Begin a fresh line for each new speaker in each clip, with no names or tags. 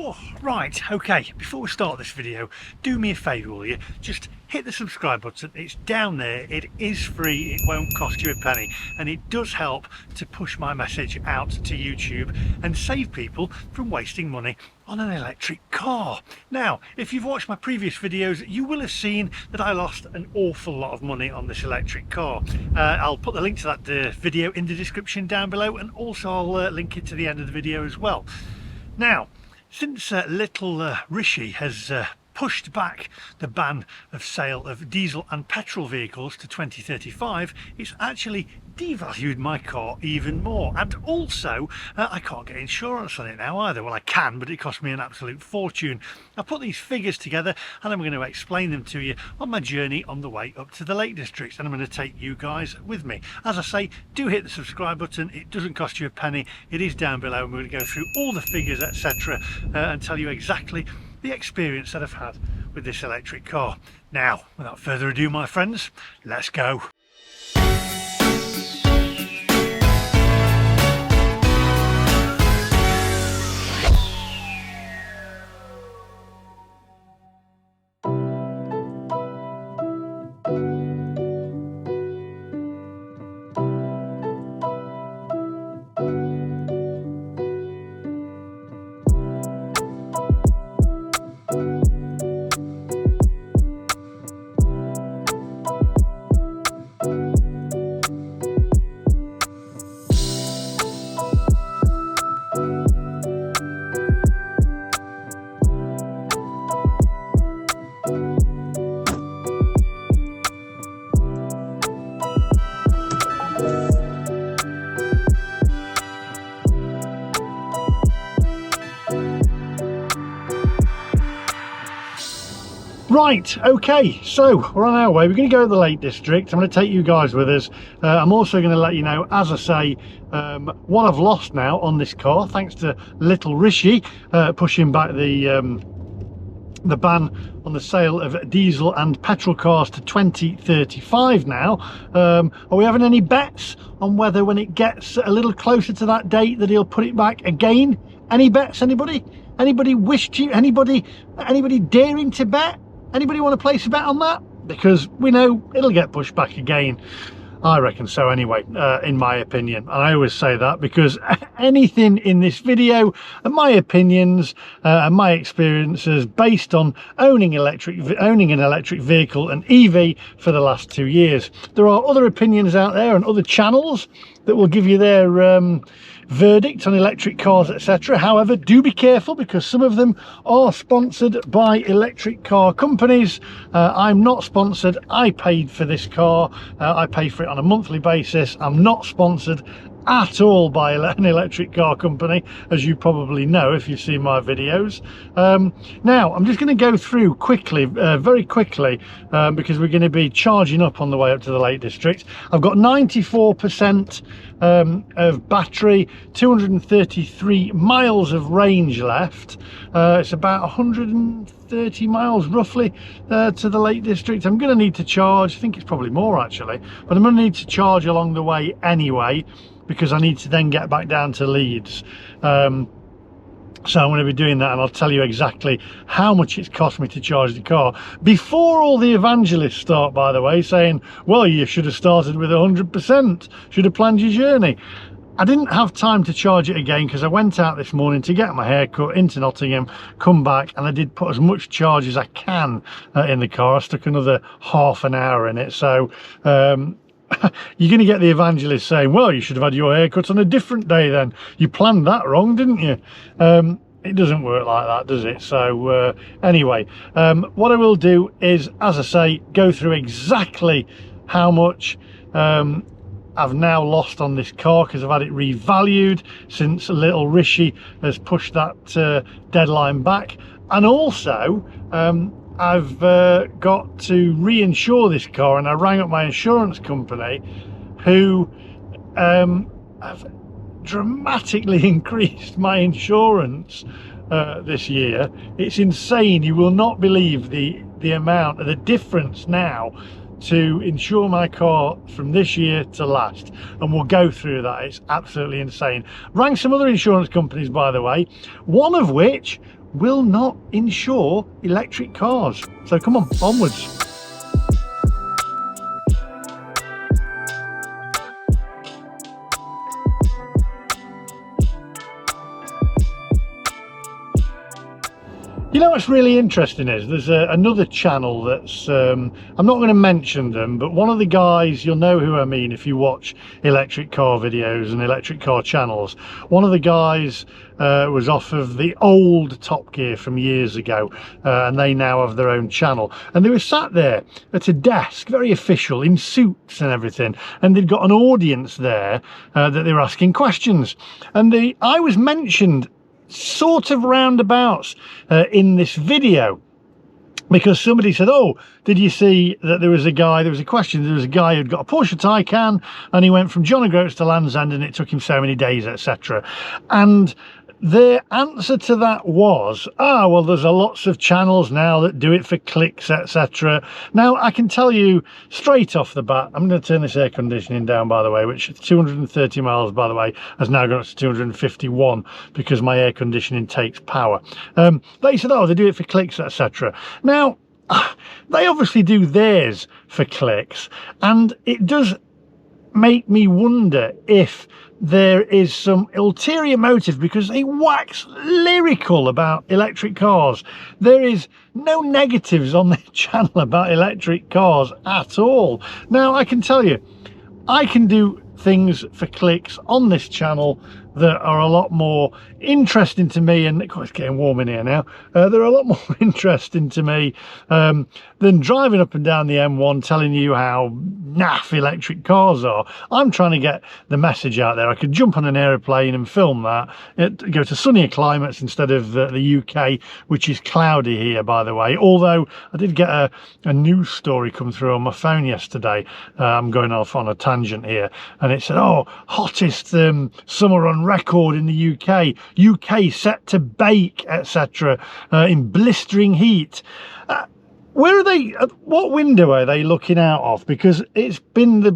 Oh, right, okay, before we start this video, do me a favour, will you? Just hit the subscribe button. It's down there, it is free, it won't cost you a penny, and it does help to push my message out to YouTube and save people from wasting money on an electric car. Now, if you've watched my previous videos, you will have seen that I lost an awful lot of money on this electric car. I'll put the link to that video in the description down below, and also I'll link it to the end of the video as well. Now, since little Rishi has pushed back the ban of sale of diesel and petrol vehicles to 2035, it's actually devalued my car even more. And also I can't get insurance on it now either. Well, I can, but it cost me an absolute fortune. I put these figures together and I'm going to explain them to you on my journey on the way up to the Lake District, and I'm going to take you guys with me. As I say, do hit the subscribe button. It doesn't cost you a penny. It is down below, and we're going to go through all the figures, etc., and tell you exactly the experience that I've had with this electric car. Now, without further ado, my friends, let's go. Right, okay, so we're on our way. We're going to go to the Lake District. I'm going to take you guys with us. I'm also going to let you know, as I say, what I've lost now on this car, thanks to little Rishi pushing back the ban on the sale of diesel and petrol cars to 2035 now. Are we having any bets on whether when it gets a little closer to that date that he'll put it back again? Any bets? Anybody wish to? Anybody daring to bet? Anybody want to place a bet on that? Because we know it'll get pushed back again. I reckon so anyway, in my opinion. And I always say that because anything in this video and my opinions and my experiences based on owning an electric vehicle, an EV, for the last 2 years. There are other opinions out there and other channels that will give you their verdict on electric cars, etc. However, do be careful, because some of them are sponsored by electric car companies. I'm not sponsored. I paid for this car. I pay for it on a monthly basis. I'm not sponsored at all by an electric car company, as you probably know if you've seen my videos. Now I'm just going to go through quickly, very quickly, because we're going to be charging up on the way up to the Lake District. I've got 94% of battery, 233 miles of range left. It's about 130 miles roughly to the Lake District. I'm going to need to charge, I think it's probably more actually, but I'm going to need to charge along the way anyway, because I need to then get back down to Leeds. So I'm going to be doing that, and I'll tell you exactly how much it's cost me to charge the car before all the evangelists start, by the way, saying, well, you should have started with 100%, should have planned your journey. I didn't have time to charge it again because I went out this morning to get my hair cut into Nottingham, come back, and I did put as much charge as I can in the car. I stuck another half an hour in it. So you're going to get the evangelist saying, well, you should have had your haircut on a different day then. You planned that wrong, didn't you? It doesn't work like that, does it? So anyway, what I will do is, as I say, go through exactly how much I've now lost on this car, because I've had it revalued since little Rishi has pushed that deadline back. And also I've got to reinsure this car, and I rang up my insurance company, who have dramatically increased my insurance this year. It's insane. You will not believe the amount of the difference now to insure my car from this year to last, and we'll go through that. It's absolutely insane. Rang some other insurance companies, by the way, one of which will not insure electric cars. So come on, onwards. You know what's really interesting is there's another channel that's I'm not going to mention them, but one of the guys, you'll know who I mean if you watch electric car videos and electric car channels. One of the guys was off of the old Top Gear from years ago, and they now have their own channel, and they were sat there at a desk, very official, in suits and everything, and they'd got an audience there that they were asking questions, and I was mentioned sort of roundabouts in this video, because somebody said, oh, did you see that there was a question, there was a guy who'd got a Porsche Taycan and he went from John O'Groats to Land's End and it took him so many days, etc. And their answer to that was, well, there's lots of channels now that do it for clicks, etc. Now, I can tell you straight off the bat, I'm going to turn this air conditioning down, by the way, which at 230 miles, by the way, has now gone up to 251 because my air conditioning takes power. They said, oh, they do it for clicks, etc. Now, they obviously do theirs for clicks, and it does make me wonder if there is some ulterior motive, because they wax lyrical about electric cars. There is no negatives on their channel about electric cars at all. Now, I can tell you, I can do things for clicks on this channel that are a lot more interesting to me, and of course it's getting warm in here now, they're a lot more interesting to me than driving up and down the M1 telling you how naff electric cars are. I'm trying to get the message out there. I could jump on an aeroplane and film that, go to sunnier climates instead of the UK, which is cloudy here, by the way, although I did get a news story come through on my phone yesterday. I'm going off on a tangent here, and it said, oh, hottest summer on record in the UK set to bake, etc., in blistering heat. Where are they? What window are they looking out of? Because it's been the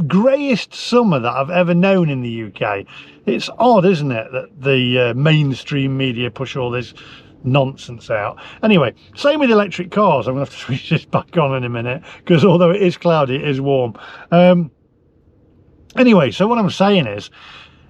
greyest summer that I've ever known in the UK. It's odd, isn't it, that the mainstream media push all this nonsense out. Anyway, same with electric cars. I'm gonna have to switch this back on in a minute, because although it is cloudy, it is warm. Anyway, so what I'm saying is,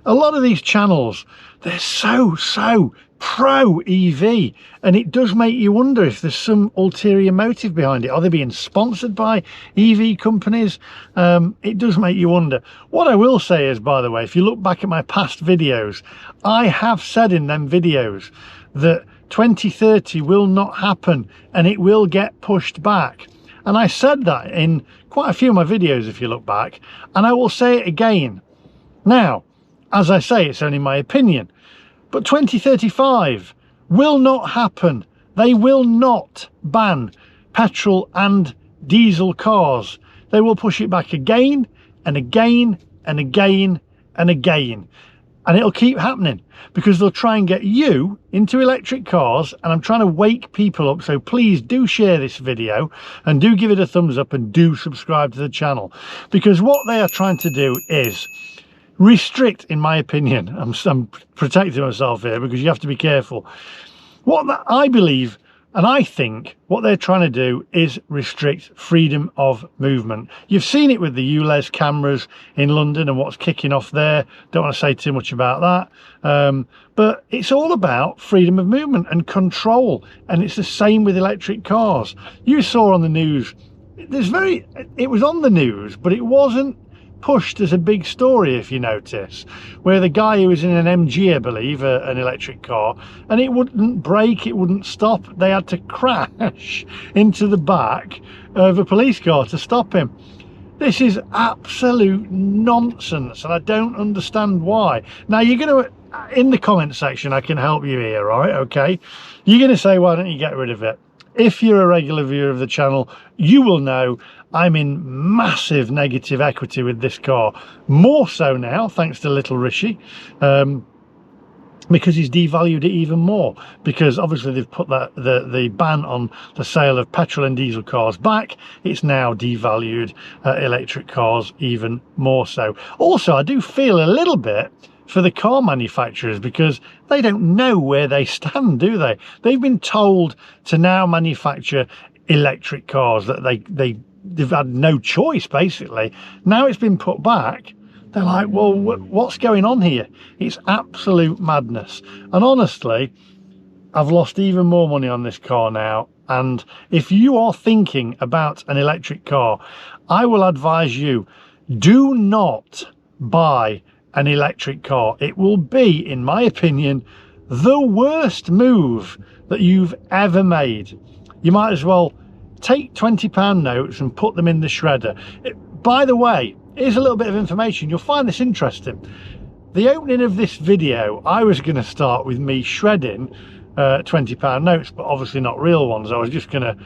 a lot of these channels, they're so pro EV, and it does make you wonder if there's some ulterior motive behind it. Are they being sponsored by EV companies? It does make you wonder. What I will say is, by the way, if you look back at my past videos, I have said in them videos that 2030 will not happen and it will get pushed back. And I said that in quite a few of my videos, if you look back, and I will say it again. Now, as I say, it's only my opinion, but 2035 will not happen. They will not ban petrol and diesel cars. They will push it back again and again and again and again. And it'll keep happening because they'll try and get you into electric cars, and I'm trying to wake people up. So please do share this video and do give it a thumbs up and do subscribe to the channel, because what they are trying to do is restrict, in my opinion, I'm protecting myself here because you have to be careful. I believe and I think what they're trying to do is restrict freedom of movement. You've seen it with the ULEZ cameras in London and what's kicking off there. Don't want to say too much about that. But it's all about freedom of movement and control. And it's the same with electric cars. You saw on the news, it was on the news, but it wasn't pushed as a big story, if you notice, where the guy who was in an MG, I believe, an electric car, and it wouldn't brake, it wouldn't stop. They had to crash into the back of a police car to stop him. This is absolute nonsense, and I don't understand why. Now, you're going to, in the comment section, I can help you here, right? Okay, you're going to say, why don't you get rid of it? If you're a regular viewer of the channel, you will know I'm in massive negative equity with this car. More so now, thanks to little Rishi. because he's devalued it even more, because obviously they've put that the ban on the sale of petrol and diesel cars back. It's now devalued electric cars even more so. Also, I do feel a little bit for the car manufacturers, because they don't know where they stand, do they? They've been told to now manufacture electric cars, that they've had no choice basically. Now it's been put back. They're like, well, what's going on here? It's absolute madness. And honestly, I've lost even more money on this car now. And if you are thinking about an electric car, I will advise you, do not buy an electric car. It will be, in my opinion, the worst move that you've ever made. You might as well take £20 notes and put them in the shredder. By the way, here's a little bit of information. You'll find this interesting. The opening of this video, I was going to start with me shredding £20 notes, but obviously not real ones. I was just going to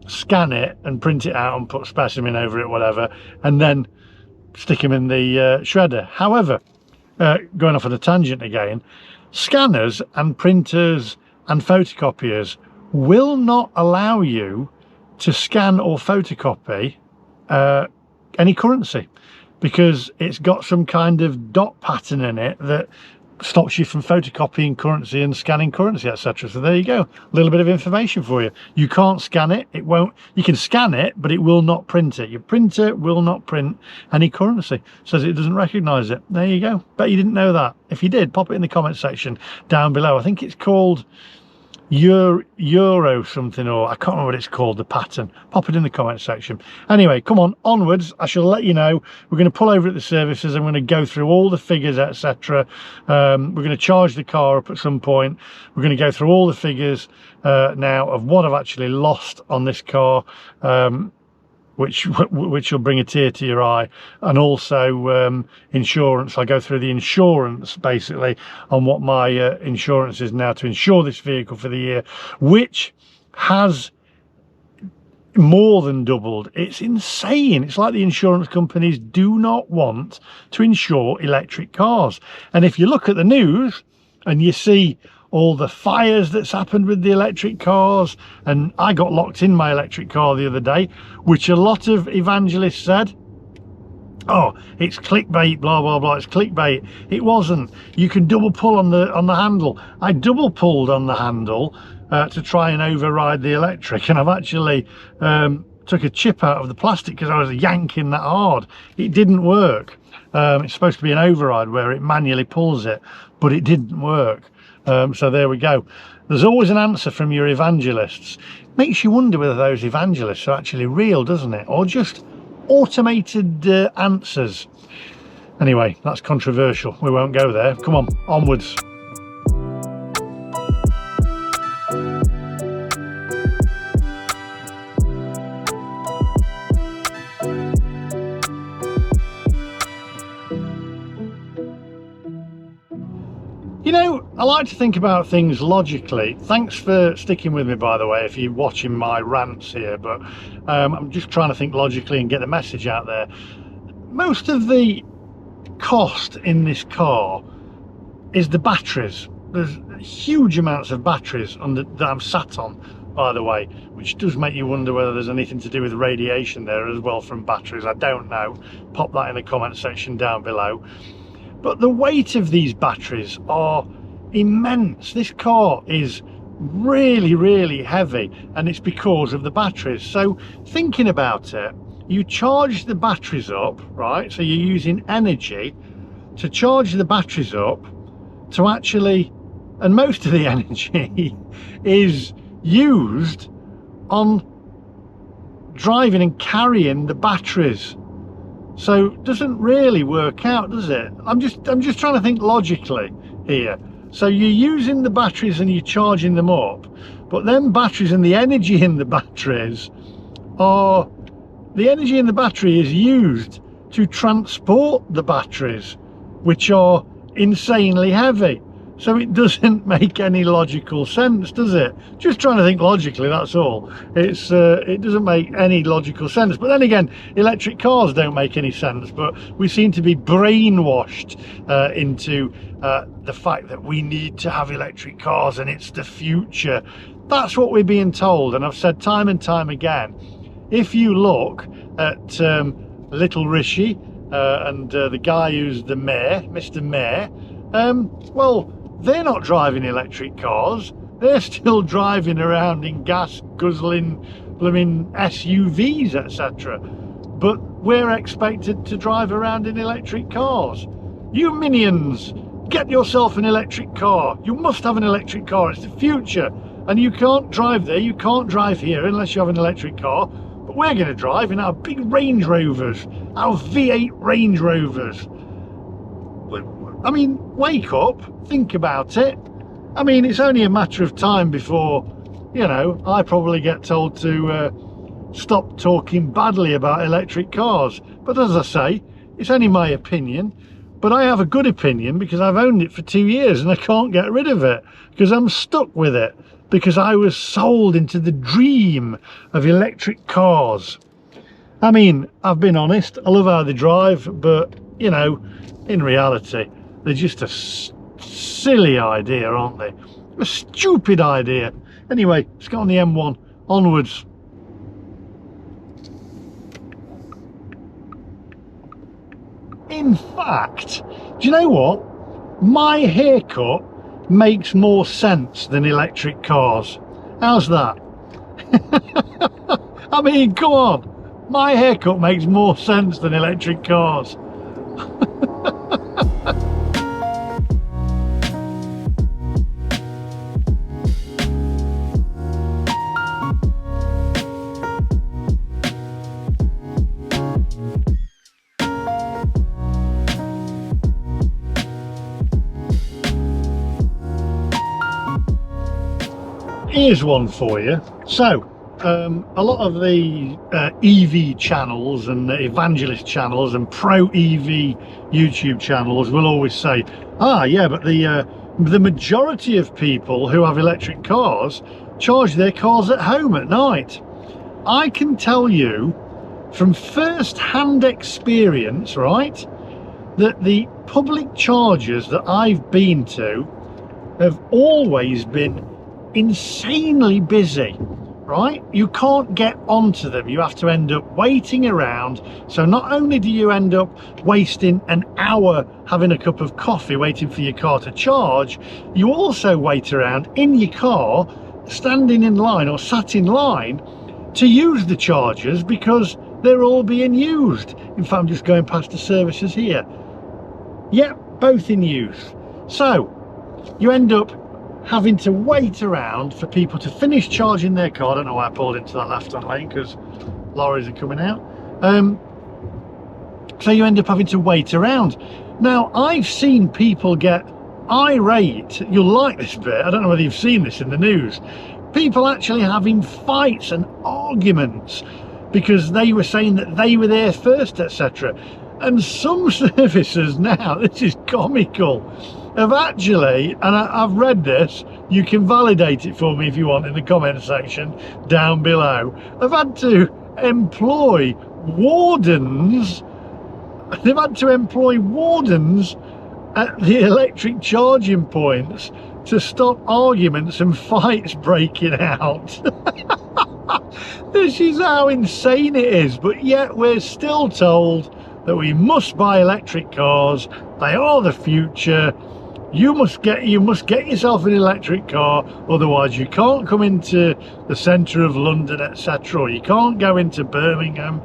scan it and print it out and put specimen over it, whatever, and then stick them in the shredder. However, going off on a tangent again, scanners and printers and photocopiers will not allow you to scan or photocopy any currency, because it's got some kind of dot pattern in it that stops you from photocopying currency and scanning currency, etc. So there you go, a little bit of information for you. You can't scan it, it won't, you can scan it, but it will not print it. Your printer will not print any currency, says it doesn't recognize it. There you go. Bet you didn't know that. If you did, pop it in the comment section down below. I think it's called Euro something, or I can't remember what it's called, the pattern. Pop it in the comment section. Anyway, come on, onwards. I shall let you know. We're going to pull over at the services. I'm going to go through all the figures, etc. We're going to charge the car up at some point. We're going to go through all the figures now of what I've actually lost on this car, which will bring a tear to your eye. And also insurance. I'll go through the insurance basically on what my insurance is now to insure this vehicle for the year, which has more than doubled. It's insane. It's like the insurance companies do not want to insure electric cars. And if you look at the news and you see all the fires that's happened with the electric cars, and I got locked in my electric car the other day, which a lot of evangelists said, oh, it's clickbait, blah blah blah, it's clickbait. It wasn't. You can double pull on the handle. I double pulled on the handle to try and override the electric, and I've actually took a chip out of the plastic because I was yanking that hard. It didn't work. It's supposed to be an override where it manually pulls it, but it didn't work. So there we go. There's always an answer from your evangelists. Makes you wonder whether those evangelists are actually real, doesn't it? Or just automated answers. Anyway, that's controversial. We won't go there. Come on, onwards. You know, I like to think about things logically. Thanks for sticking with me, by the way, if you're watching my rants here, but I'm just trying to think logically and get the message out there. Most of the cost in this car is the batteries. There's huge amounts of batteries that I'm sat on, by the way, which does make you wonder whether there's anything to do with radiation there as well from batteries. I don't know. Pop that in the comment section down below. But the weight of these batteries are immense. This car is really, really heavy, and it's because of the batteries. So thinking about it, you charge the batteries up, right? So you're using energy to charge the batteries up to actually, and most of the energy is used on driving and carrying the batteries. So it doesn't really work out, does it? I'm just trying to think logically here. So you're using the batteries and you're charging them up, but then batteries and the energy in the batteries are, the energy in the battery is used to transport the batteries, which are insanely heavy. So it doesn't make any logical sense, does it? Just trying to think logically, that's all. It doesn't make any logical sense. But then again, electric cars don't make any sense, but we seem to be brainwashed into the fact that we need to have electric cars and it's the future. That's what we're being told, and I've said time and time again, if you look at little Rishi and the guy who's the mayor, Mr. Mayor, well, they're not driving electric cars. They're still driving around in gas guzzling blooming SUVs, etc. But we're expected to drive around in electric cars. You minions, get yourself an electric car. You must have an electric car. It's the future. And you can't drive there, you can't drive here unless you have an electric car. But we're going to drive in our big Range Rovers, our V8 Range Rovers. I mean, wake up, think about it. I mean, it's only a matter of time before, you know, I probably get told to stop talking badly about electric cars. But as I say, it's only my opinion. But I have a good opinion because I've owned it for 2 years and I can't get rid of it because I'm stuck with it. Because I was sold into the dream of electric cars. I mean, I've been honest, I love how they drive, but, you know, in reality, they're just a silly idea, aren't they? A stupid idea. Anyway, let's get on the M1, onwards. In fact, do you know what? My haircut makes more sense than electric cars. How's that? I mean, come on, my haircut makes more sense than electric cars. Here's one for you. So a lot of the EV channels and evangelist channels and pro EV YouTube channels will always say, yeah, but the majority of people who have electric cars charge their cars at home at night. I can tell you from first-hand experience, right, that the public chargers that I've been to have always been insanely busy, right? You can't get onto them. You have to end up waiting around. So not only do you end up wasting an hour having a cup of coffee waiting for your car to charge, you also wait around in your car standing in line or sat in line to use the chargers because they're all being used. In fact, I'm just going past the services here. Yep, both in use. So you end up having to wait around for people to finish charging their car. I don't know why I pulled into that left-hand lane because lorries are coming out. So you end up having to wait around. Now, I've seen people get irate. You'll like this bit. I don't know whether you've seen this in the news. People actually having fights and arguments because they were saying that they were there first, etc. And some services now, this is comical, have actually, and I've read this, you can validate it for me if you want in the comment section down below, have had to employ wardens. They've had to employ wardens at the electric charging points to stop arguments and fights breaking out. This is how insane it is, but yet we're still told that we must buy electric cars. They are the future. You must get yourself an electric car, otherwise you can't come into the centre of London, etc. Or you can't go into Birmingham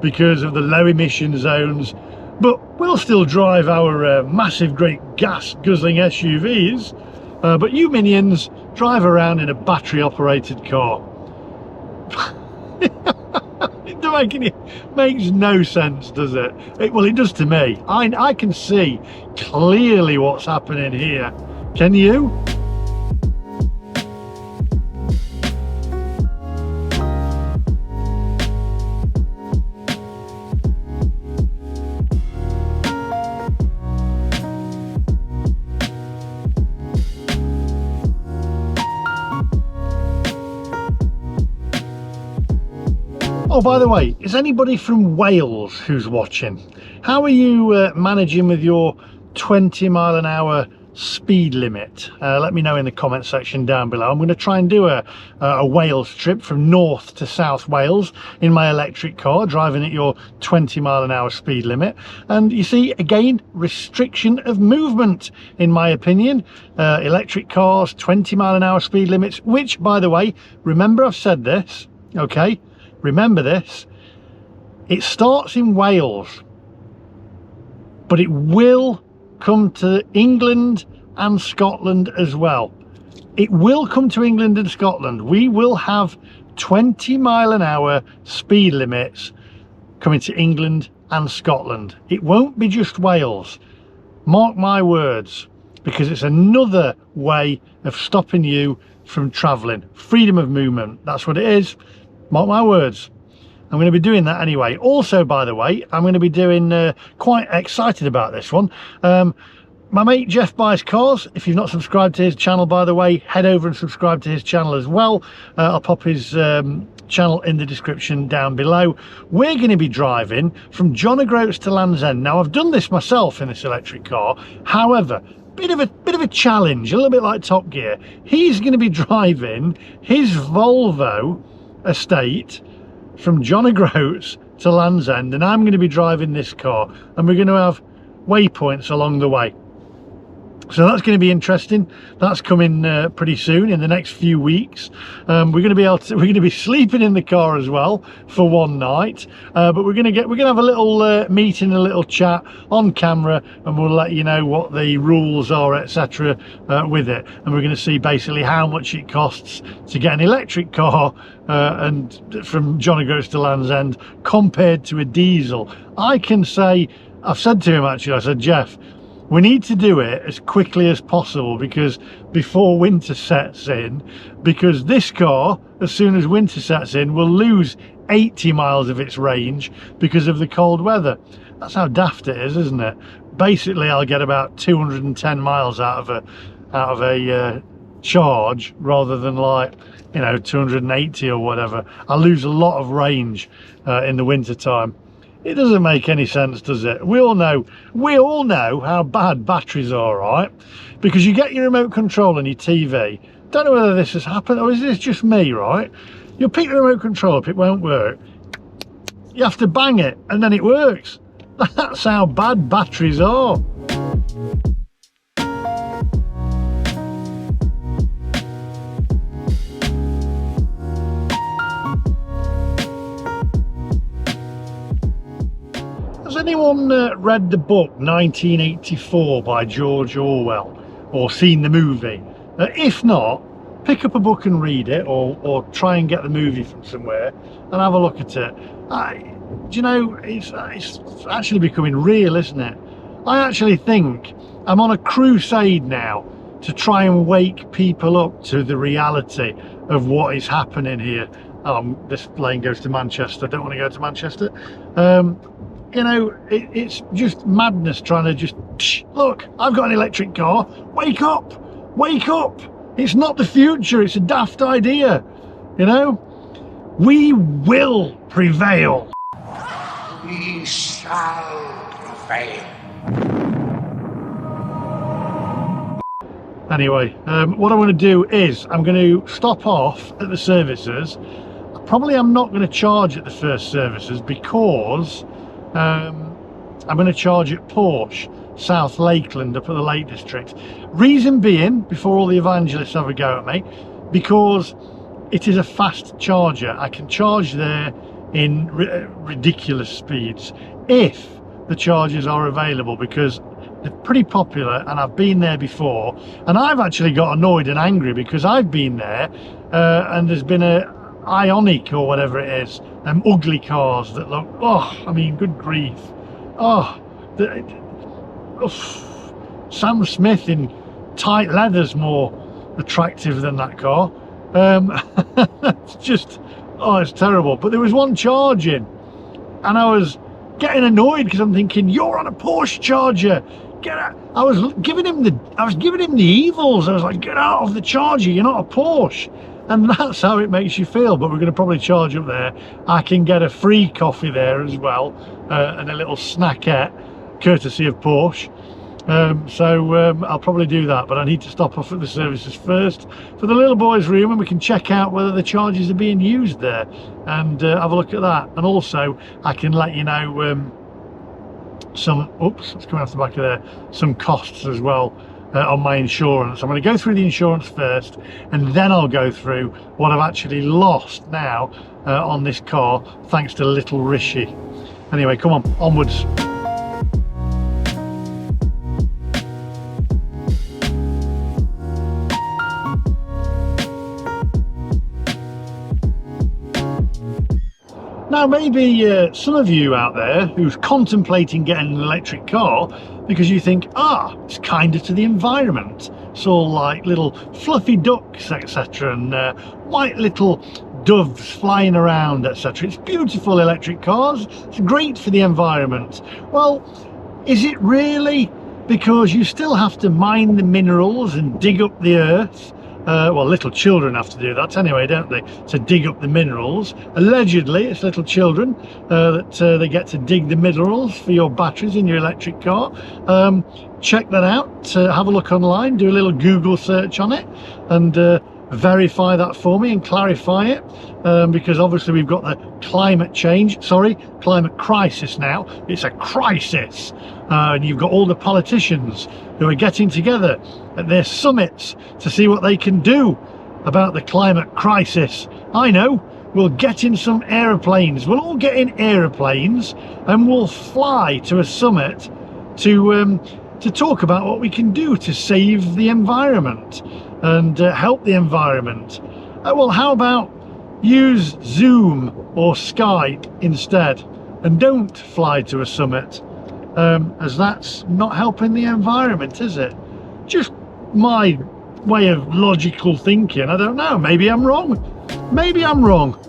because of the low emission zones. But we'll still drive our massive great gas guzzling SUVs. But you minions drive around in a battery operated car. It makes no sense, does it? Well, it does to me. I can see clearly what's happening here. Can you? Oh, by the way, is anybody from Wales who's watching? How are you managing with your 20 mph speed limit? Let me know in the comment section down below. I'm going to try and do a Wales trip from north to south Wales in my electric car, driving at your 20 mph speed limit. And you see, again, restriction of movement, in my opinion. Electric cars, 20 mph speed limits, which, by the way, remember I've said this, okay? Remember this, it starts in Wales, but it will come to England and Scotland as well. It will come to England and Scotland. We will have 20 mph speed limits coming to England and Scotland. It won't be just Wales. Mark my words, because it's another way of stopping you from travelling. Freedom of movement, that's what it is. Mark my words. I'm going to be doing that anyway. Also, by the way, I'm going to be doing, quite excited about this one. My mate Jeff Buys Cars, if you've not subscribed to his channel, by the way, head over and subscribe to his channel as well. I'll pop his channel in the description down below. We're going to be driving from John O'Groats to Land's End. Now, I've done this myself in this electric car. However, bit of a challenge, a little bit like Top Gear. He's going to be driving his Volvo estate from John O'Groats to Land's End, and I'm going to be driving this car, and we're going to have waypoints along the way. So that's going to be interesting. That's coming pretty soon, in the next few weeks. We're going to be sleeping in the car as well for one night. But we're going to have a little meeting, a little chat on camera, and we'll let you know what the rules are, etc. With it. And we're going to see basically how much it costs to get an electric car and from John O'Groats to Land's End compared to a diesel. I can say, I've said to him actually, I said, Jeff, we need to do it as quickly as possible, because before winter sets in, because this car, as soon as winter sets in, will lose 80 miles of its range because of the cold weather. That's how daft it is, isn't it? Basically, I'll get about 210 miles out of a charge, rather than, like, you know, 280 or whatever. I'll lose a lot of range in the winter time. It doesn't make any sense, does it? We all know how bad batteries are, right? Because you get your remote control on your TV. Don't know whether this has happened, or is this just me, right? You'll pick the remote control up, it won't work. You have to bang it, and then it works. That's how bad batteries are. Has anyone read the book 1984 by George Orwell, or seen the movie? If not, pick up a book and read it, or try and get the movie from somewhere and have a look at it. Do you know, it's actually becoming real, isn't it? I actually think I'm on a crusade now to try and wake people up to the reality of what is happening here. This lane goes to Manchester. I don't want to go to Manchester. You know, it's just madness trying to just, look, I've got an electric car. Wake up, wake up. It's not the future, it's a daft idea. You know, we will prevail.
We shall prevail.
Anyway, what I'm going to do is I'm going to stop off at the services. Probably I'm not going to charge at the first services, because I'm going to charge at Porsche, South Lakeland, up at the Lake District. Reason being, before all the evangelists have a go at me, because it is a fast charger. I can charge there in ridiculous speeds if the chargers are available, because they're pretty popular and I've been there before, and I've actually got annoyed and angry because I've been there and there's been a Ionic or whatever it is, them ugly cars that look, oh, I mean, good grief, Sam Smith in tight leather's more attractive than that car. It's just, oh, it's terrible. But there was one charging and I was getting annoyed because I'm thinking, you're on a Porsche charger, get out. I was giving him the evils. I was like, get out of the charger, you're not a Porsche. and that's how it makes you feel. But we're going to probably charge up there. I can get a free coffee there as well, and a little snackette courtesy of Porsche. I'll probably do that, but I need to stop off at the services first for the little boy's room, and we can check out whether the charges are being used there and have a look at that. And also I can let you know some that's coming off the back of there, some costs as well on my insurance. I'm going to go through the insurance first, and then I'll go through what I've actually lost now on this car thanks to little Rishi. Anyway, come on, onwards. Now, maybe some of you out there who's contemplating getting an electric car because you think, it's kinder to the environment. It's all like little fluffy ducks, etc., and white little doves flying around, etc. It's beautiful electric cars. It's great for the environment. Well, is it really? Because you still have to mine the minerals and dig up the earth. Well, little children have to do that anyway, don't they, to dig up the minerals. Allegedly it's little children that they get to dig the minerals for your batteries in your electric car. Check that out, have a look online, do a little Google search on it, and verify that for me and clarify it, because obviously we've got the climate crisis now. It's a crisis, and you've got all the politicians who are getting together at their summits to see what they can do about the climate crisis. I know, we'll get in some aeroplanes, we'll all get in aeroplanes and we'll fly to a summit to talk about what we can do to save the environment and help the environment. Well, how about use Zoom or Skype instead, and don't fly to a summit, as that's not helping the environment, is it? Just my way of logical thinking. I don't know, maybe I'm wrong. Maybe I'm wrong.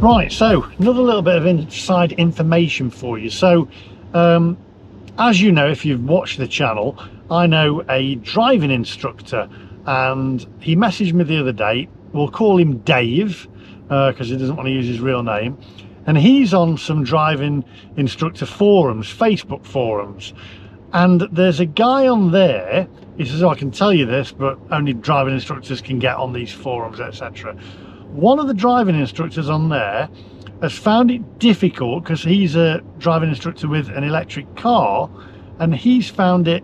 Right, so another little bit of inside information for you. So as you know, if you've watched the channel, I know a driving instructor, and he messaged me the other day. We'll call him Dave because he doesn't want to use his real name, and he's on some driving instructor forums, Facebook forums, and there's a guy on there. He says, I can tell you this, but only driving instructors can get on these forums, etc. One of the driving instructors on there has found it difficult, because he's a driving instructor with an electric car, and he's found it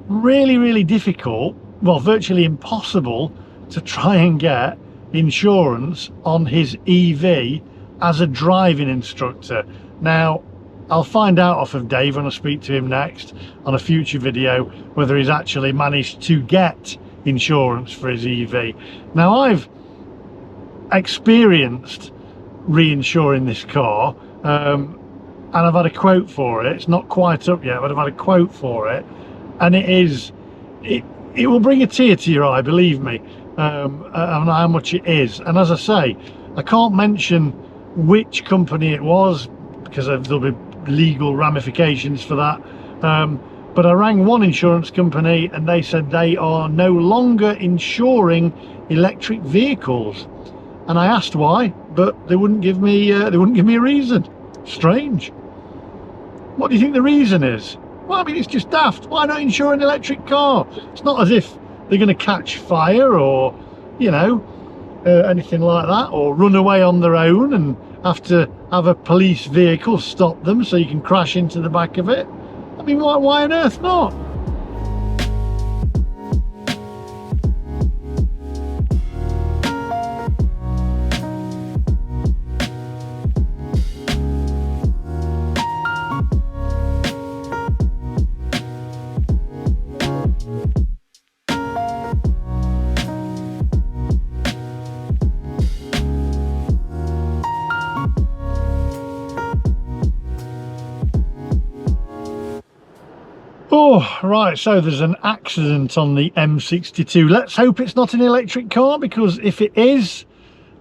really difficult, well, virtually impossible, to try and get insurance on his EV as a driving instructor. Now, I'll find out off of Dave when I speak to him next on a future video whether he's actually managed to get insurance for his EV. Now, I've experienced reinsuring this car, and I've had a quote for it. It's not quite up yet, but I've had a quote for it, and it will bring a tear to your eye, believe me, on how much it is. And as I say, I can't mention which company it was because there'll be legal ramifications for that, but I rang one insurance company and they said they are no longer insuring electric vehicles. And I asked why, but they wouldn't give me a reason. Strange. What do you think the reason is? Well, I mean, it's just daft. Why not insure an electric car? It's not as if they're going to catch fire or, you know, anything like that, or run away on their own and have to have a police vehicle stop them so you can crash into the back of it. I mean, why on earth not? Oh, right, so there's an accident on the M62. Let's hope it's not an electric car, because if it is,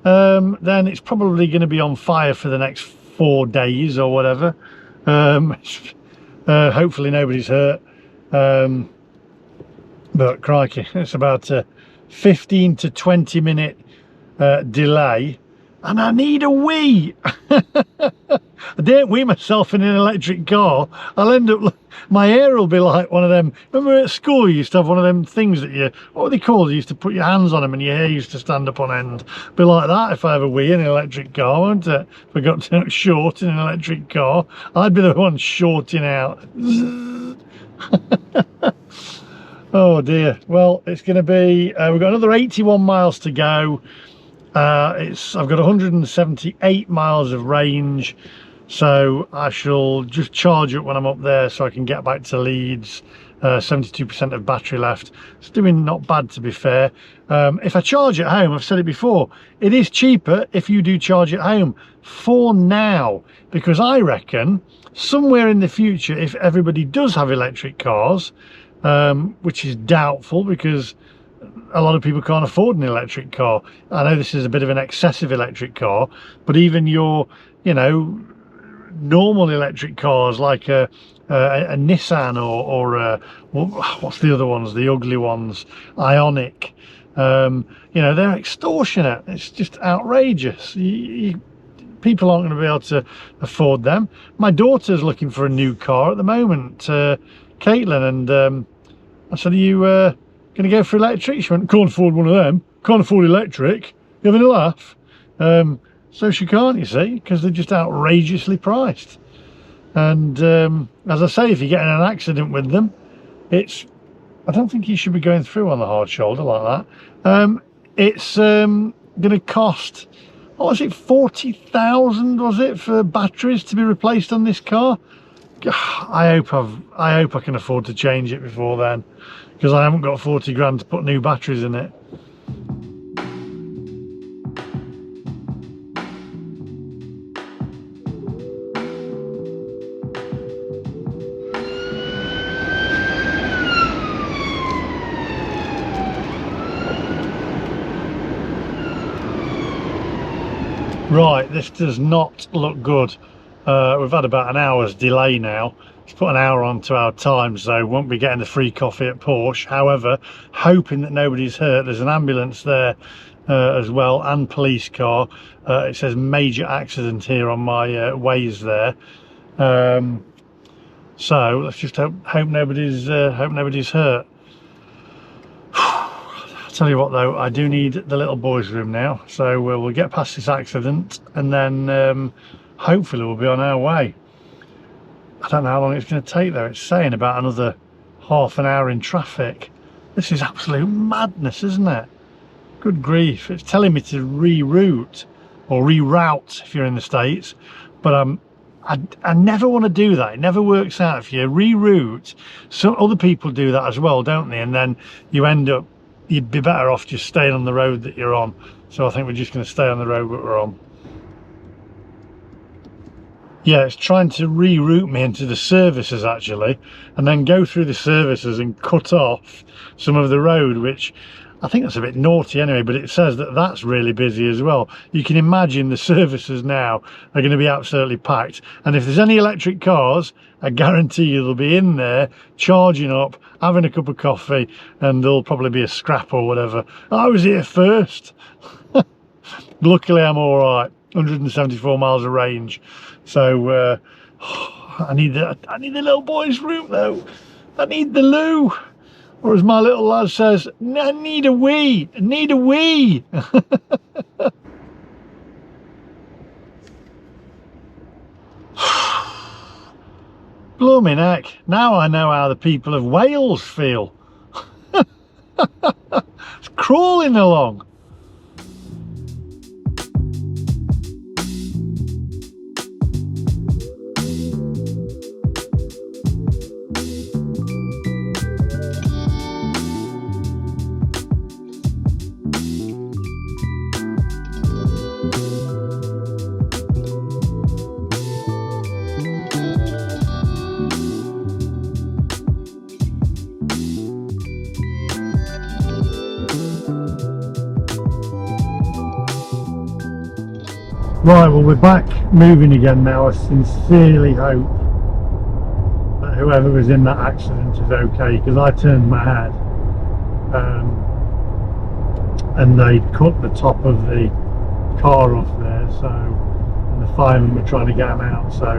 then it's probably going to be on fire for the next 4 days or whatever. Hopefully nobody's hurt. But crikey, it's about a 15 to 20 minute delay, and I need a wee. I don't wee myself in an electric car. I'll end up, my hair will be like one of them. Remember at school you used to have one of them things that you, what were they called? You used to put your hands on them and your hair used to stand up on end. Be like that if I have a wee in an electric car, won't it? If I got to look short in an electric car, I'd be the one shorting out. Oh dear. Well, it's going to be, we've got another 81 miles to go. I've got 178 miles of range, so I shall just charge it when I'm up there so I can get back to Leeds. 72% of battery left. It's doing not bad, to be fair. If I charge at home, I've said it before, it is cheaper if you do charge at home for now, because I reckon somewhere in the future, if everybody does have electric cars, which is doubtful because a lot of people can't afford an electric car. I know this is a bit of an excessive electric car, but even your, you know, normal electric cars like a Nissan or what's the other ones, the ugly ones, Ionic, you know, they're extortionate. It's just outrageous. People aren't going to be able to afford them. My daughter's looking for a new car at the moment, Caitlin, and I said, are you going to go for electric? She went, can't afford one of them. Can't afford electric. You having a laugh? So she can't, you see, because they're just outrageously priced. And as I say, if you get in an accident with them, I don't think you should be going through on the hard shoulder like that. It's going to cost, what was it, 40,000 was it for batteries to be replaced on this car? I hope I can afford to change it before then, because I haven't got 40 grand to put new batteries in it. Right, this does not look good. We've had about an hour's delay now. It's put an hour onto our time, so won't be getting the free coffee at Porsche. However, hoping that nobody's hurt. There's an ambulance there as well, and police car. It says major accident here on my Waze there. So let's just hope nobody's hurt. I'll tell you what though, I do need the little boys' room now, so we'll get past this accident and then hopefully we'll be on our way. I don't know how long it's going to take though. It's saying about another half an hour in traffic. This is absolute madness, isn't it? Good grief. It's telling me to reroute or reroute if you're in the States, but I never want to do that. It never works out. If you reroute, some other people do that as well, don't they? And then you end up, you'd be better off just staying on the road that you're on. So I think we're just going to stay on the road that we're on. Yeah, it's trying to reroute me into the services actually, and then go through the services and cut off some of the road, which I think that's a bit naughty anyway, but it says that that's really busy as well. You can imagine the services now are going to be absolutely packed, and if there's any electric cars, I guarantee you they'll be in there charging up, having a cup of coffee, and there'll probably be a scrap or whatever. I was here first. Luckily I'm all right. 174 miles of range, so I need the little boy's room though. I need the loo, or as my little lad says, I need a wee. I need a wee. Blooming heck, now I know how the people of Wales feel. It's crawling along. Right, well we're back moving again now. I sincerely hope that whoever was in that accident is okay, because I turned mad and they cut the top of the car off there, so, and the firemen were trying to get them out, so I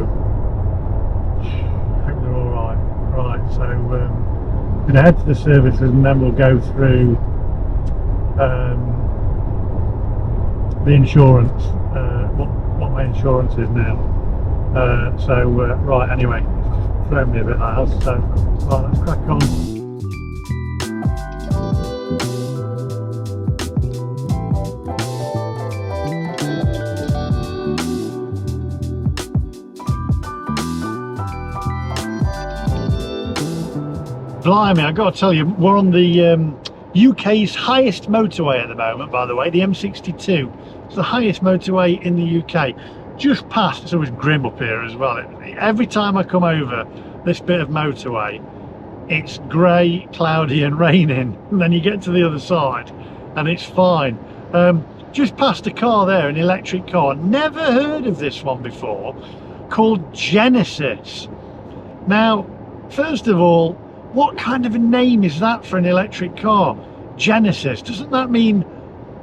hope they're alright. Right, so I'm going to head to the services and then we'll go through the insurance, what my insurance is now. Right, anyway, it's just thrown me a bit that house, so right, let's crack on. Blimey, I've got to tell you, we're on the UK's highest motorway at the moment, by the way, the M62. It's the highest motorway in the UK. Just past, it's always grim up here as well. Every time I come over this bit of motorway, it's grey, cloudy and raining. And then you get to the other side and it's fine. Just past a car there, an electric car. Never heard of this one before, called Genesis. Now, first of all, what kind of a name is that for an electric car? Genesis, doesn't that mean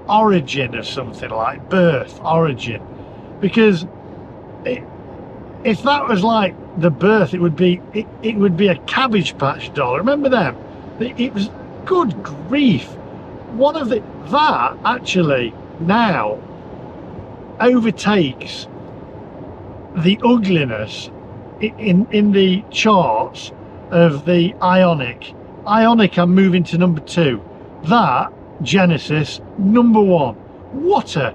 origin or something, like birth, origin? Because if that was like the birth, it would be a Cabbage Patch doll. Remember them? It was, good grief, one of that actually now overtakes the ugliness in the charts of the Ioniq. I'm moving to number 2. That Genesis number 1. What a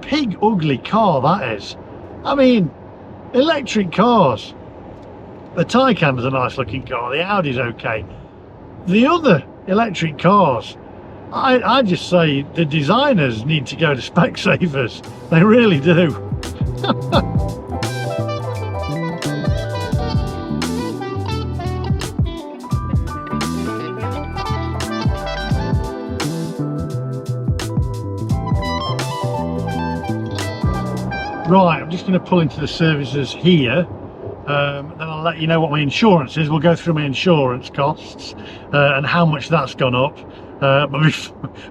pig ugly car that is. I mean, electric cars. The Taycan's a nice looking car, the Audi's okay. The other electric cars, I just say the designers need to go to Specsavers. They really do. Right, I'm just going to pull into the services here, then I'll let you know what my insurance is. We'll go through my insurance costs and how much that's gone up. But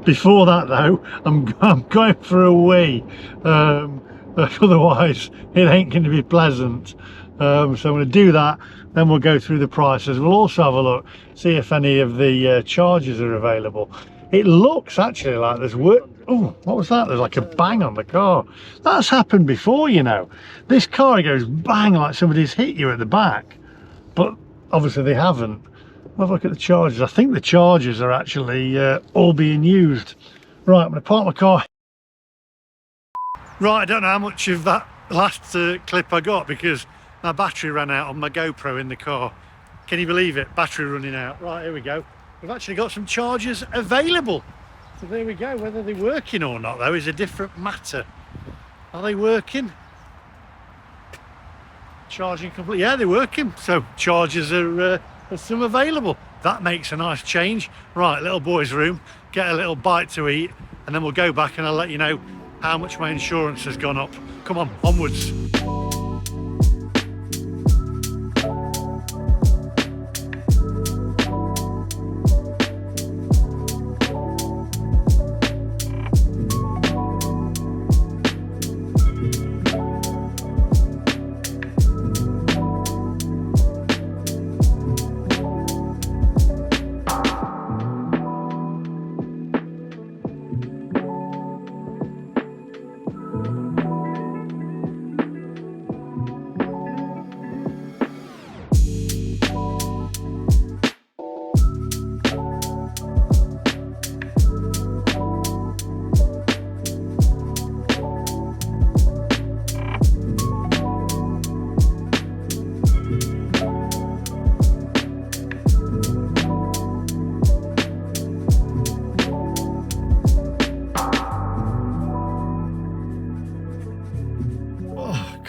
before that though, I'm going for a wee, otherwise it ain't going to be pleasant. So I'm going to do that, then we'll go through the prices. We'll also have a look, see if any of the charges are available. It looks actually like there's work. Oh, what was that? There's like a bang on the car. That's happened before, you know. This car goes bang like somebody's hit you at the back, but obviously they haven't. Have a look at the charges. I think the charges are actually all being used. Right, I'm going to park my car. Right, I don't know how much of that last clip I got because my battery ran out on my GoPro in the car. Can you believe it? Battery running out. Right, here we go. We've actually got some chargers available. So there we go. Whether they're working or not though is a different matter. Are they working? Charging complete. Yeah, they're working. So chargers are some available. That makes a nice change. Right, little boy's room. Get a little bite to eat and then we'll go back and I'll let you know how much my insurance has gone up. Come on, onwards.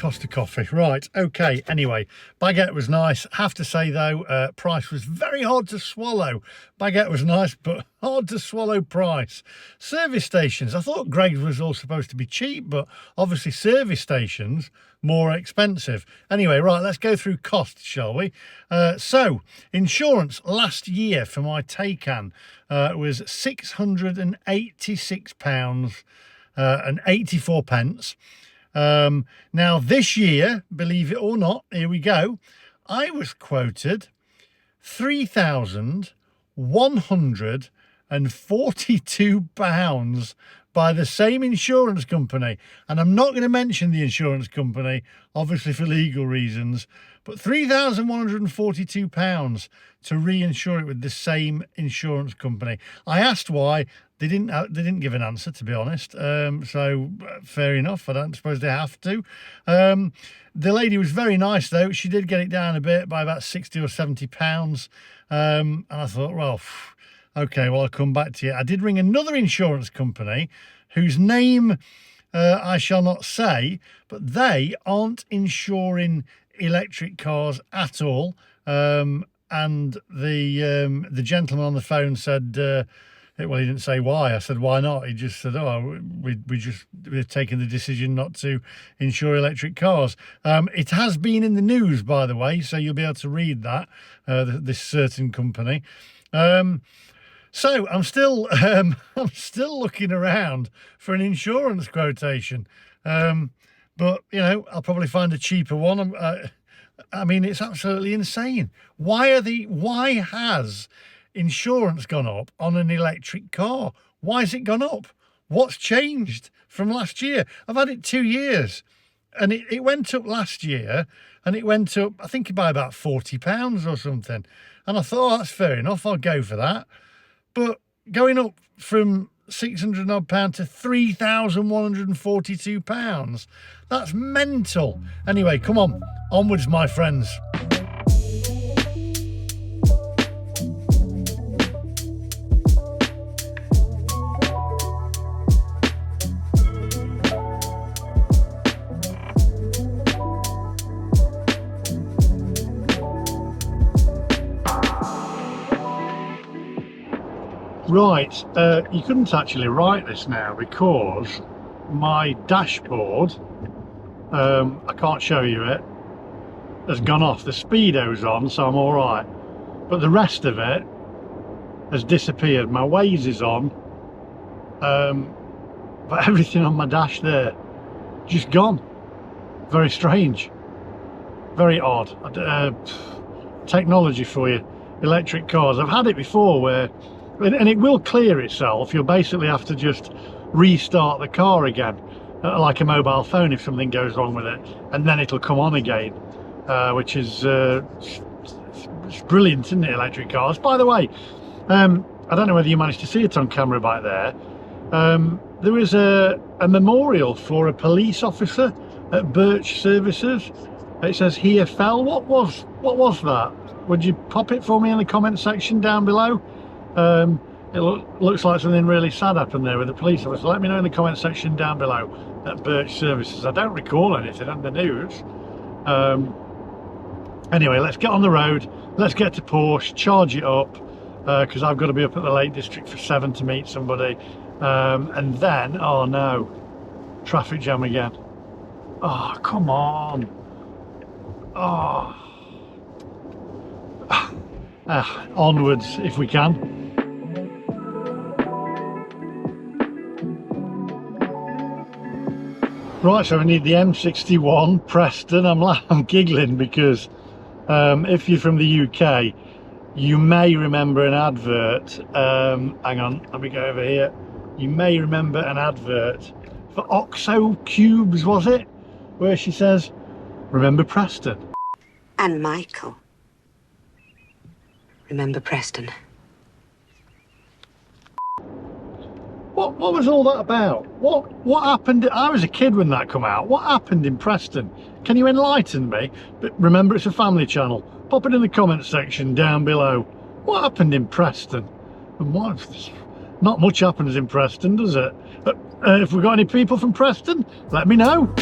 cost of coffee. Right, okay, anyway, baguette was nice. Have to say though, price was very hard to swallow. Baguette was nice, but hard to swallow price. Service stations, I thought Greggs was all supposed to be cheap, but obviously service stations more expensive. Anyway, right, let's go through costs, shall we? So insurance last year for my Taycan was £686 and 84 pence. Now this year, believe it or not, here we go, I was quoted £3,142 by the same insurance company, and I'm not going to mention the insurance company, obviously for legal reasons, but £3,142 to reinsure it with the same insurance company. I asked why. They didn't give an answer, to be honest. So fair enough. I don't suppose they have to. The lady was very nice though. She did get it down a bit by about 60 or 70 pounds. And I thought, well, okay, well, I'll come back to you. I did ring another insurance company whose name I shall not say, but they aren't insuring electric cars at all. And the gentleman on the phone said, well, he didn't say why. I said, why not? He just said, oh, we've taken the decision not to insure electric cars. It has been in the news, by the way, so you'll be able to read that, this certain company. So I'm still looking around for an insurance quotation. But, you know, I'll probably find a cheaper one. I mean, it's absolutely insane. Why has insurance gone up on an electric car? Why has it gone up? What's changed from last year? I've had it 2 years, and it went up last year, and it went up, I think, by about £40 or something. And I thought, oh, that's fair enough, I'll go for that. But going up from £600 odd to £3,142, that's mental. Anyway, come on, onwards, my friends. Right, you couldn't actually write this now because my dashboard, I can't show you it, has gone off. The speedo's on, so I'm all right, but the rest of it has disappeared. My Waze is on, but everything on my dash there just gone. Very strange, very odd. Technology for you. Electric cars, I've had it before where, and it will clear itself. You'll basically have to just restart the car again, like a mobile phone if something goes wrong with it, and then it'll come on again, which is it's brilliant, isn't it, electric cars? By the way, I don't know whether you managed to see it on camera back there. There was a memorial for a police officer at Birch Services. It says "Here fell." What was that? Would you pop it for me in the comment section down below? It looks like something really sad happened there with the police officer. Let me know in the comment section down below at Birch Services. I don't recall anything on the news. Anyway, let's get on the road. Let's get to Porsche, charge it up, because I've got to be up at the Lake District for 7 to meet somebody. And then, oh no, traffic jam again. Oh, come on. Oh. Onwards if we can. Right, so we need the M61 Preston. I'm giggling because if you're from the UK, you may remember an advert. Hang on, let me go over here. You may remember an advert for Oxo Cubes, was it? Where she says, "Remember Preston."
And Michael. Remember Preston.
What was all that about? What happened? I was a kid when that come out. What happened in Preston? Can you enlighten me? But remember, it's a family channel. Pop it in the comment section down below. What happened in Preston? And what? Not much happens in Preston, does it? If we've got any people from Preston, let me know.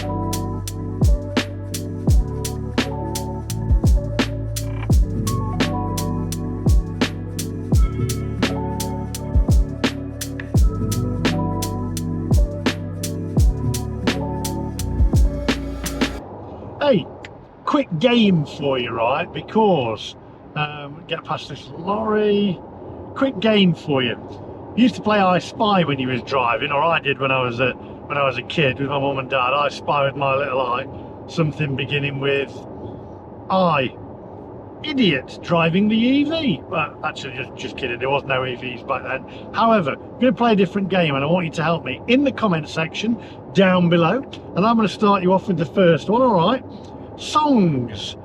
Hey, quick game for you, right? Because get past this lorry. Quick game for you. You used to play I Spy when you was driving, or I did when I was a kid with my mum and dad. I Spy with my little eye. Something beginning with I. Idiot driving the EV. Well, actually, just kidding. There was no EVs back then. However, I'm going to play a different game, and I want you to help me in the comment section down below. And I'm going to start you off with the first one. All right, songs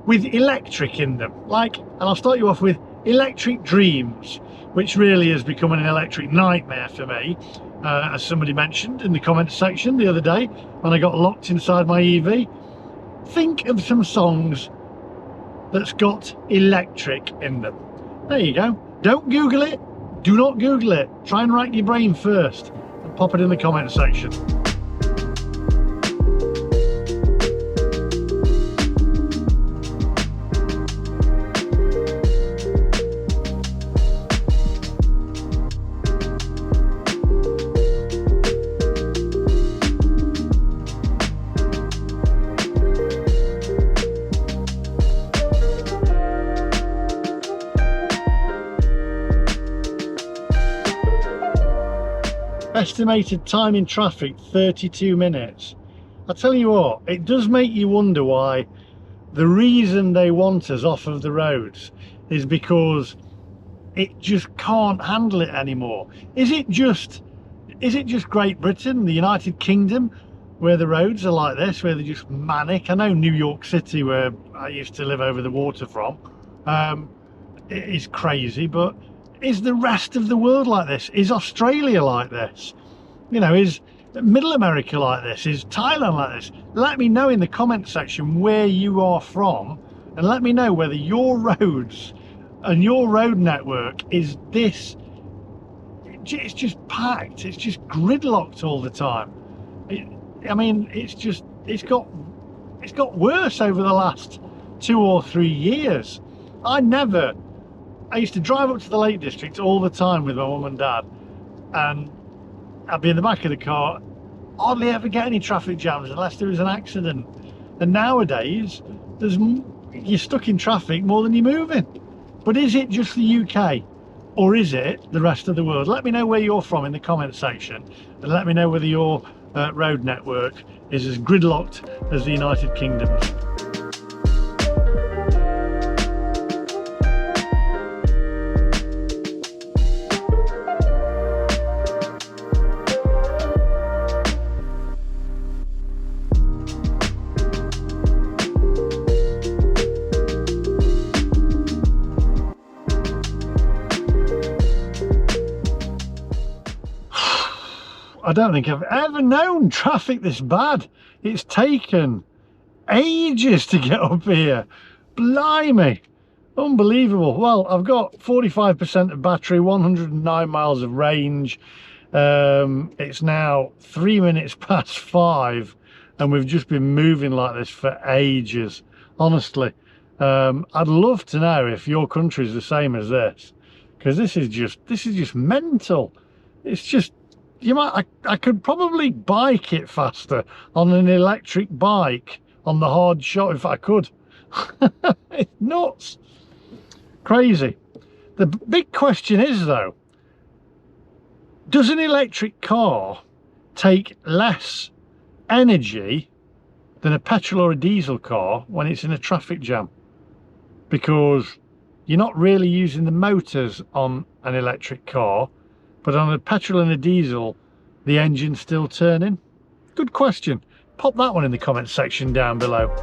with electric in them. And I'll start you off with Electric Dreams, which really has become an electric nightmare for me, as somebody mentioned in the comment section the other day when I got locked inside my EV. Think of some songs that's got electric in them. There you go. Don't Google it. Do not Google it. Try and rack your brain first and pop it in the comment section. Estimated time in traffic 32 minutes. I tell you what, it does make you wonder why the reason they want us off of the roads is because it just can't handle it anymore. Is it just Great Britain, the United Kingdom, where the roads are like this, where they're just manic? I know New York City, where I used to live over the water from, it is crazy, but is the rest of the world like this? Is Australia like this? You know, is Middle America like this? Is Thailand like this? Let me know in the comment section where you are from, and let me know whether your roads and your road network is this. It's just packed. It's just gridlocked all the time. I mean, it's got worse over the last 2 or 3 years. I used to drive up to the Lake District all the time with my mum and dad, and I'd be in the back of the car, hardly ever get any traffic jams unless there was an accident. And nowadays, you're stuck in traffic more than you're moving. But is it just the UK, or is it the rest of the world? Let me know where you're from in the comment section, and let me know whether your road network is as gridlocked as the United Kingdom's. I don't think I've ever known traffic this bad. It's taken ages to get up here. Blimey, unbelievable. Well, I've got 45% of battery, 109 miles of range. It's now 3 minutes past 5, and we've just been moving like this for ages. Honestly, I'd love to know if your country is the same as this, because this is just mental. It's just, I could probably bike it faster on an electric bike on the hard shot if I could. It's nuts, crazy. The big question is though, does an electric car take less energy than a petrol or a diesel car when it's in a traffic jam? Because you're not really using the motors on an electric car, but on a petrol and a diesel, the engine's still turning. Good question. Pop that one in the comment section down below.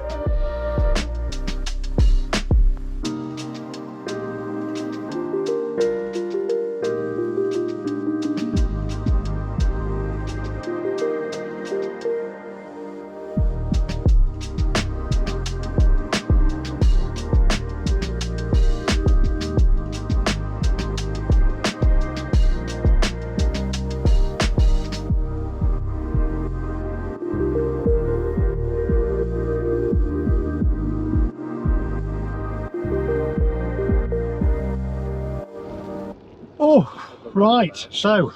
Oh, right, so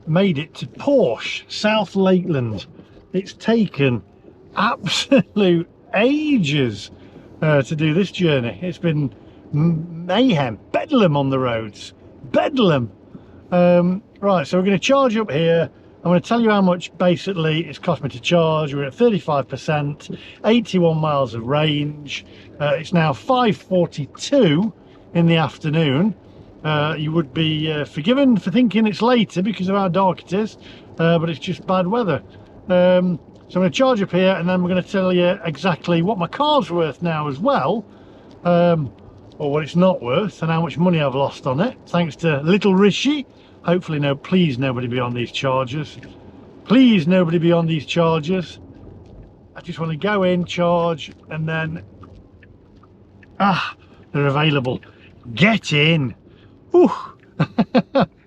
made it to Porsche, South Lakeland. It's taken absolute ages to do this journey. It's been mayhem, bedlam on the roads, bedlam. Right, so we're going to charge up here. I'm going to tell you how much basically it's cost me to charge. We're at 35%, 81 miles of range. It's now 5:42 in the afternoon. You would be forgiven for thinking it's later because of how dark it is, but it's just bad weather. So I'm going to charge up here, and then we're going to tell you exactly what my car's worth now as well, or what it's not worth, and how much money I've lost on it, thanks to little Rishi. Hopefully, no, please nobody be on these chargers. Please nobody be on these chargers. I just want to go in, charge, and then they're available. Get in. Whew.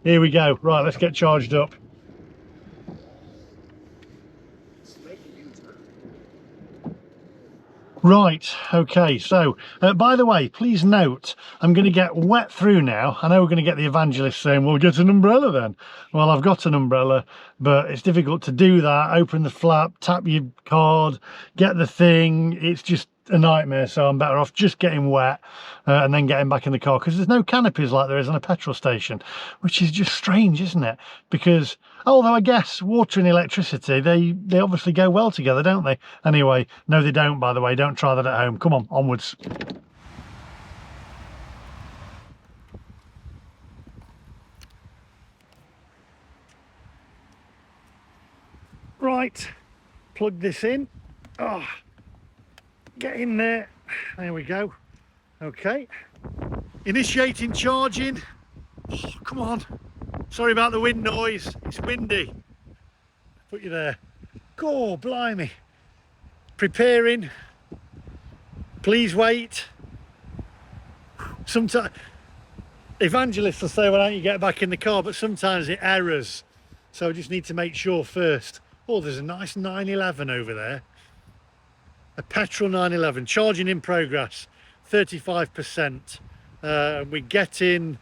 Here we go. Right, let's get charged up. Right, okay, so by the way, please note, I'm going to get wet through now. I know we're going to get the evangelist saying, well, get an umbrella then. Well, I've got an umbrella, but it's difficult to do that. Open the flap, tap your card, get the thing. It's just a nightmare, so I'm better off just getting wet and then getting back in the car, because there's no canopies like there is on a petrol station, which is just strange, isn't it? Because although I guess water and electricity, they obviously go well together, don't they? Anyway, no they don't, by the way. Don't try that at home. Come on, onwards. Right, plug this in. Oh, get in there. There we go. Okay, initiating charging. Oh, come on, sorry about the wind noise, it's windy. Put you there. Oh, blimey. Preparing. Please wait. Sometimes evangelists will say, well, don't you get back in the car, but sometimes it errors, so I just need to make sure first. Oh, there's a nice 911 over there. A petrol 911, charging in progress, 35%. We're getting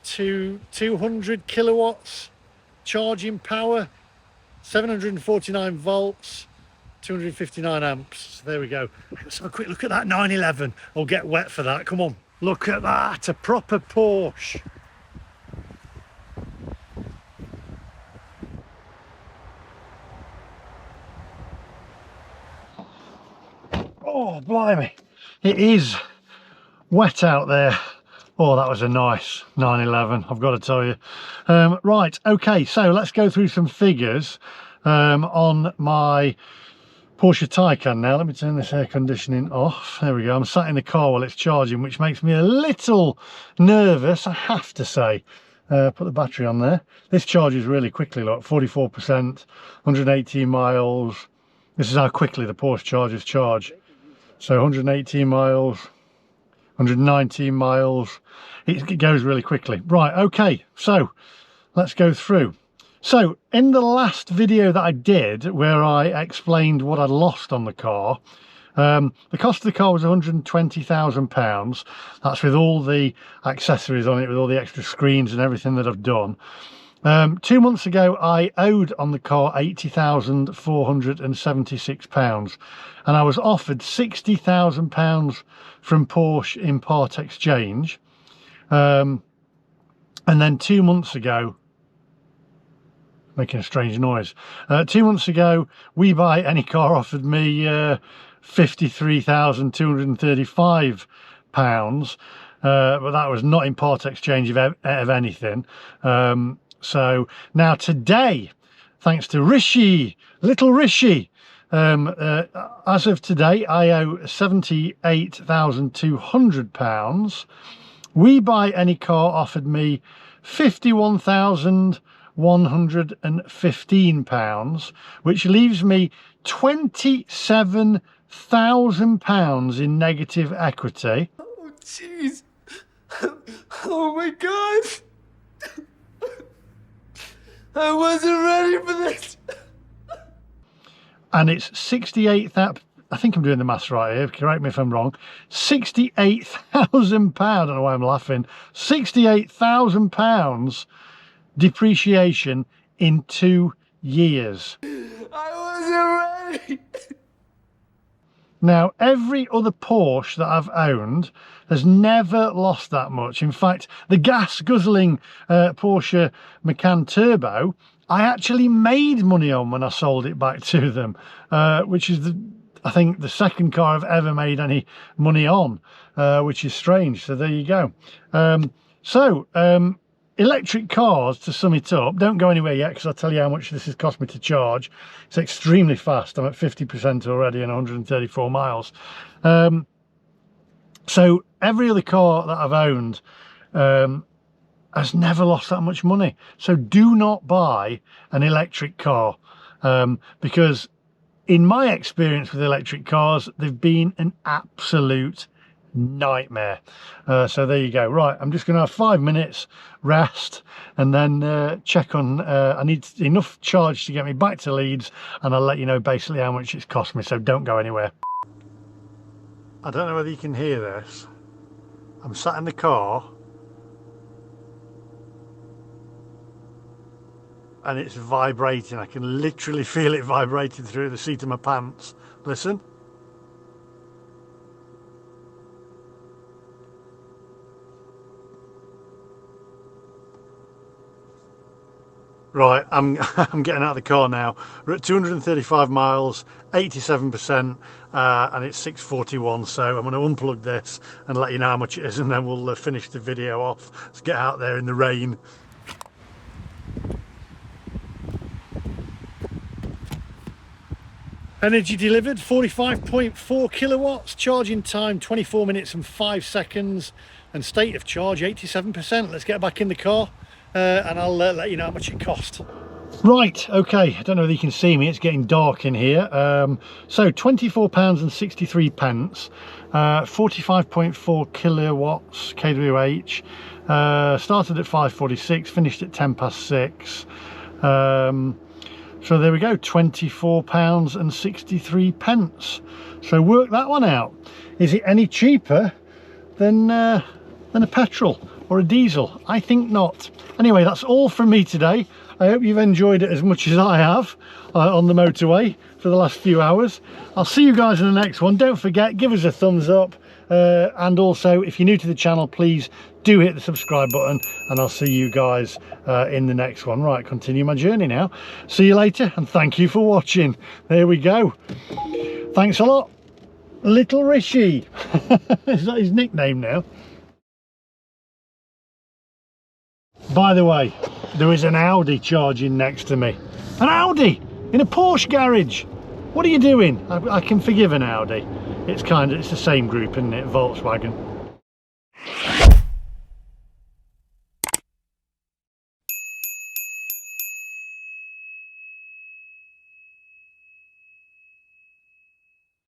to 200 kilowatts charging power, 749 volts, 259 amps. There we go. Let's have a quick look at that 911. I'll get wet for that. Come on, look at that, a proper Porsche. Oh, blimey. It is wet out there. Oh, that was a nice 911, I've got to tell you. Right, okay, so let's go through some figures on my Porsche Taycan now. Let me turn this air conditioning off. There we go. I'm sat in the car while it's charging, which makes me a little nervous, I have to say. Put the battery on there. This charges really quickly, look, 44%, 118 miles. This is how quickly the Porsche chargers charge. So 118 miles, 119 miles. It goes really quickly. Right, okay, so let's go through. So in the last video that I did, where I explained what I'd lost on the car, the cost of the car was £120,000. That's with all the accessories on it, with all the extra screens and everything that I've done. 2 months ago, I owed on the car £80,476, and I was offered £60,000 from Porsche in part exchange. And then 2 months ago, making a strange noise, 2 months ago, We Buy Any Car offered me £53,235, but that was not in part exchange of anything. So now today, thanks to Rishi, little Rishi, as of today, I owe £78,200. We Buy Any Car offered me £51,115, which leaves me £27,000 in negative equity.
Oh, jeez. Oh, my God. I wasn't ready for this.
And it's 68,000. I think I'm doing the maths right here, correct me if I'm wrong. £68,000, I don't know why I'm laughing. £68,000 depreciation in 2 years.
I wasn't ready ready.
Now, every other Porsche that I've owned has never lost that much. In fact, the gas guzzling Porsche Macan Turbo, I actually made money on when I sold it back to them, which is I think the second car I've ever made any money on, which is strange. So there you go. Electric cars, to sum it up, don't go anywhere yet because I'll tell you how much this has cost me to charge. It's extremely fast. I'm at 50% already and 134 miles. So every other car that I've owned has never lost that much money. So do not buy an electric car, because in my experience with electric cars, they've been an absolute nightmare. So there you go. Right, I'm just going to have 5 minutes rest and then check on I need enough charge to get me back to Leeds, and I'll let you know basically how much it's cost me, so don't go anywhere. I don't know whether you can hear this. I'm sat in the car and it's vibrating. I can literally feel it vibrating through the seat of my pants. Listen. Right, I'm getting out of the car now. We're at 235 miles, 87%, and it's 6:41. So I'm going to unplug this and let you know how much it is, and then we'll finish the video off. Let's get out there in the rain. Energy delivered 45.4 kilowatts, charging time 24 minutes and 5 seconds, and state of charge 87%. Let's get back in the car and I'll let you know how much it cost. Right, okay, I don't know if you can see me, it's getting dark in here. So £24.63, 45.4 kilowatts kWh, started at 5:46, finished at 6:10. So there we go, £24.63. So work that one out. Is it any cheaper than a petrol or a diesel? I think not. Anyway, that's all from me today. I hope you've enjoyed it as much as I have on the motorway for the last few hours. I'll see you guys in the next one. Don't forget, give us a thumbs up, and also if you're new to the channel, please do hit the subscribe button, and I'll see you guys in the next one. Right, continue my journey now. See you later, and thank you for watching. There we go. Thanks a lot, Little Rishi. Is that his nickname now? By the way, there is an Audi charging next to me. An Audi in a Porsche garage. What are you doing? I can forgive an Audi. It's the same group, isn't it? Volkswagen.